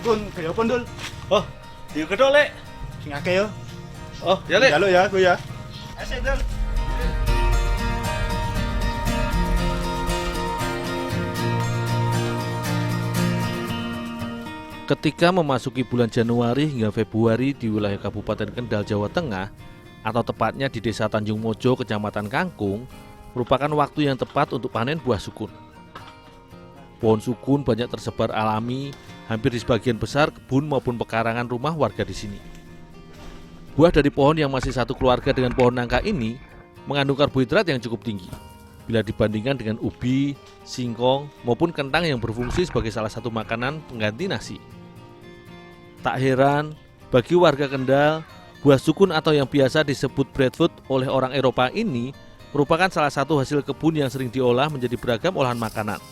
Sukun kaya apa, Ndul? Oh, digedhok, Lek. Sing akeh yo. Oh, ya, Lek. Njaluk ya aku ya. Asik, Ndul. Ketika memasuki bulan Januari hingga Februari di wilayah Kabupaten Kendal, Jawa Tengah, atau tepatnya di Desa Tanjung Mojo, Kecamatan Kangkung, merupakan waktu yang tepat untuk panen buah sukun. Pohon sukun banyak tersebar alami, hampir di sebagian besar kebun maupun pekarangan rumah warga di sini. Buah dari pohon yang masih satu keluarga dengan pohon nangka ini mengandung karbohidrat yang cukup tinggi bila dibandingkan dengan ubi, singkong, maupun kentang yang berfungsi sebagai salah satu makanan pengganti nasi. Tak heran, bagi warga Kendal, buah sukun atau yang biasa disebut breadfruit oleh orang Eropa ini merupakan salah satu hasil kebun yang sering diolah menjadi beragam olahan makanan.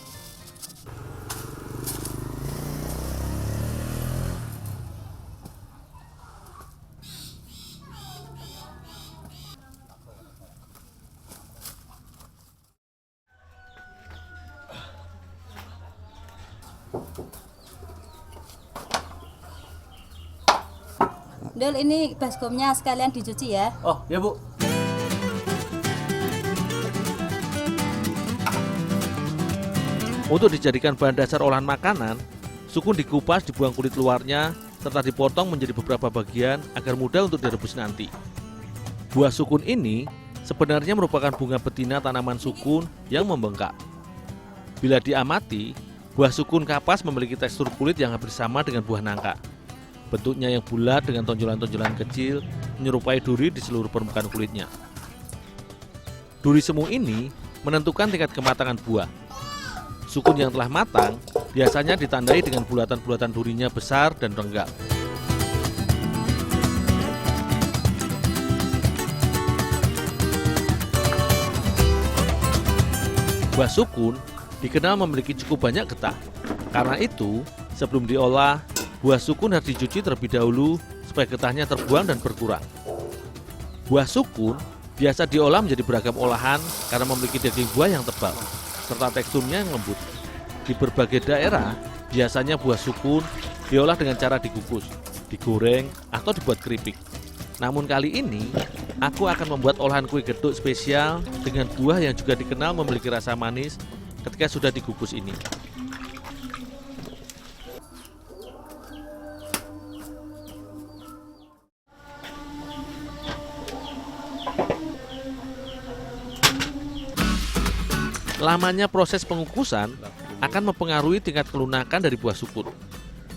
Dul, ini baskomnya sekalian dicuci ya. Oh, ya Bu. Untuk dijadikan bahan dasar olahan makanan, sukun dikupas, dibuang kulit luarnya, serta dipotong menjadi beberapa bagian agar mudah untuk direbus nanti. Buah sukun ini sebenarnya merupakan bunga betina tanaman sukun yang membengkak. Bila diamati, buah sukun kapas memiliki tekstur kulit yang hampir sama dengan buah nangka. Bentuknya yang bulat dengan tonjolan-tonjolan kecil menyerupai duri di seluruh permukaan kulitnya. Duri semu ini menentukan tingkat kematangan buah. Sukun yang telah matang biasanya ditandai dengan bulatan-bulatan durinya besar dan renggang. Buah sukun dikenal memiliki cukup banyak getah. Karena itu, sebelum diolah, buah sukun harus dicuci terlebih dahulu supaya getahnya terbuang dan berkurang. Buah sukun biasa diolah menjadi beragam olahan karena memiliki daging buah yang tebal serta teksturnya yang lembut. Di berbagai daerah, biasanya buah sukun diolah dengan cara dikukus, digoreng, atau dibuat keripik. Namun kali ini, aku akan membuat olahan kue gedhok spesial dengan buah yang juga dikenal memiliki rasa manis ketika sudah dikukus ini. Lamanya proses pengukusan akan mempengaruhi tingkat kelunakan dari buah sukun.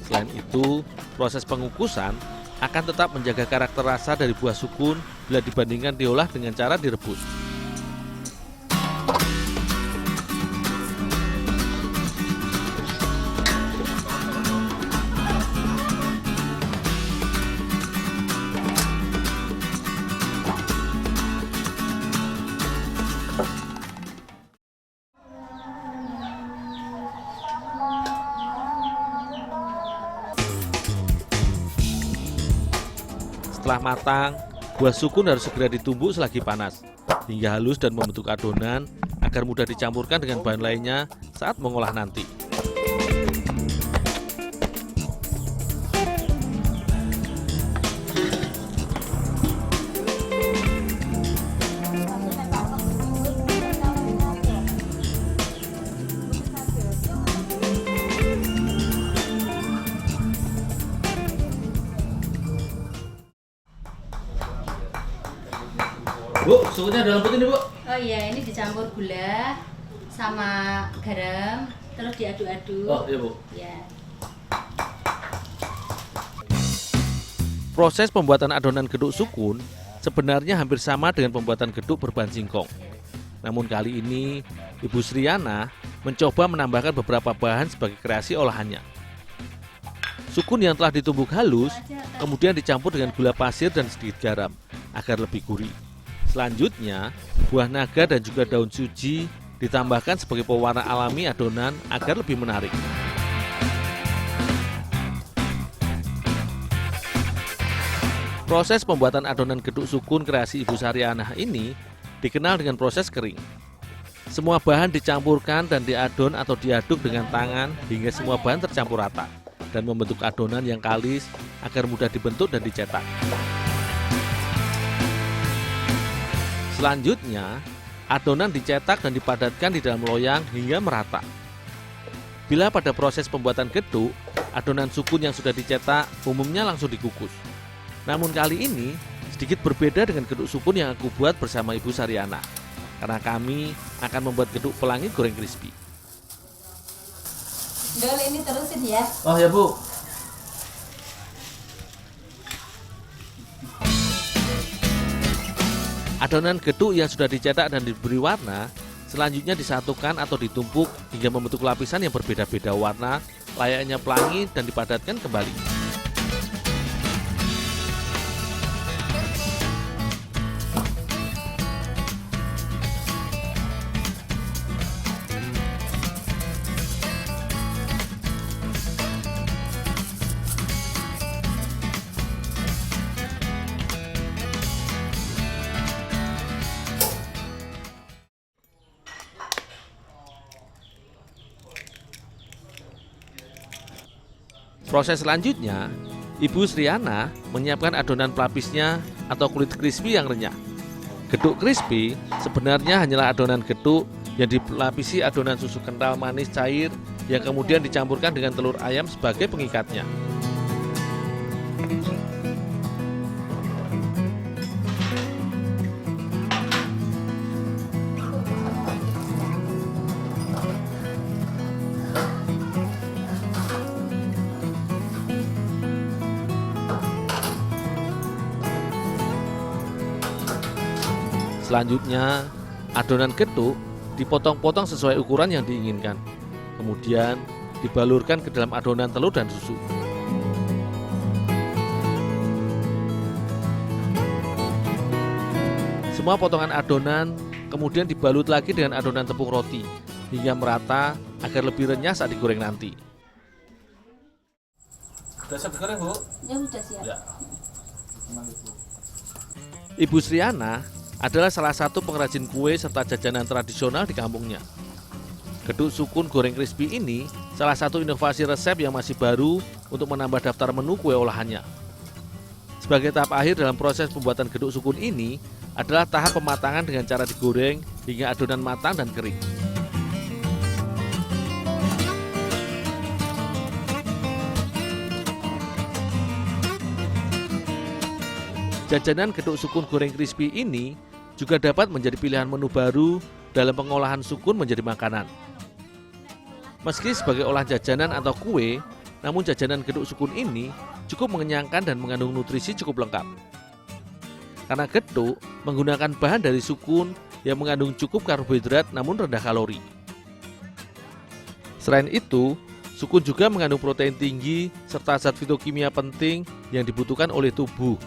Selain itu, proses pengukusan akan tetap menjaga karakter rasa dari buah sukun bila dibandingkan diolah dengan cara direbus. Setelah matang, buah sukun harus segera ditumbuk selagi panas, hingga halus dan membentuk adonan agar mudah dicampurkan dengan bahan lainnya saat mengolah nanti. Bu, sukunya dalam putih nih, Bu. Oh iya, ini dicampur gula sama garam, terus diaduk-aduk. Oh, iya, Bu. Ya. Proses pembuatan adonan gedhok sukun sebenarnya hampir sama dengan pembuatan gedhok berbahan singkong. Namun kali ini, Ibu Sriana mencoba menambahkan beberapa bahan sebagai kreasi olahannya. Sukun yang telah ditumbuk halus, kemudian dicampur dengan gula pasir dan sedikit garam agar lebih gurih. Selanjutnya, buah naga dan juga daun suji ditambahkan sebagai pewarna alami adonan agar lebih menarik. Proses pembuatan adonan gedhok sukun kreasi Ibu Sriana ini dikenal dengan proses kering. Semua bahan dicampurkan dan diadon atau diaduk dengan tangan hingga semua bahan tercampur rata. dan membentuk adonan yang kalis agar mudah dibentuk dan dicetak. Selanjutnya, adonan dicetak dan dipadatkan di dalam loyang hingga merata. Bila pada proses pembuatan geduk, adonan sukun yang sudah dicetak umumnya langsung dikukus. Namun kali ini sedikit berbeda dengan geduk sukun yang aku buat bersama Ibu Saryana, karena kami akan membuat geduk pelangi goreng crispy. Dol, ini terusin ya. Oh ya Bu. Adonan geduk yang sudah dicetak dan diberi warna selanjutnya disatukan atau ditumpuk hingga membentuk lapisan yang berbeda-beda warna layaknya pelangi dan dipadatkan kembali. Proses selanjutnya, Ibu Saryana menyiapkan adonan pelapisnya atau kulit crispy yang renyah. Geduk crispy sebenarnya hanyalah adonan geduk yang dilapisi adonan susu kental manis cair yang kemudian dicampurkan dengan telur ayam sebagai pengikatnya. Selanjutnya, adonan geduk dipotong-potong sesuai ukuran yang diinginkan. Kemudian dibalurkan ke dalam adonan telur dan susu. Semua potongan adonan kemudian dibalut lagi dengan adonan tepung roti hingga merata agar lebih renyah saat digoreng nanti. Sudah siap digoreng, Bu? Ya sudah siap. Ya. Ibu Saryana adalah salah satu pengrajin kue serta jajanan tradisional di kampungnya. Geduk sukun goreng crispy ini salah satu inovasi resep yang masih baru untuk menambah daftar menu kue olahannya. Sebagai tahap akhir dalam proses pembuatan geduk sukun ini adalah tahap pematangan dengan cara digoreng hingga adonan matang dan kering. Jajanan geduk sukun goreng crispy ini juga dapat menjadi pilihan menu baru dalam pengolahan sukun menjadi makanan. Meski sebagai olahan jajanan atau kue, namun jajanan geduk sukun ini cukup mengenyangkan dan mengandung nutrisi cukup lengkap. Karena geduk menggunakan bahan dari sukun yang mengandung cukup karbohidrat namun rendah kalori. Selain itu, sukun juga mengandung protein tinggi serta zat fitokimia penting yang dibutuhkan oleh tubuh,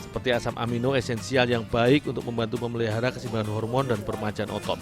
seperti asam amino esensial yang baik untuk membantu memelihara keseimbangan hormon dan permajaan otot.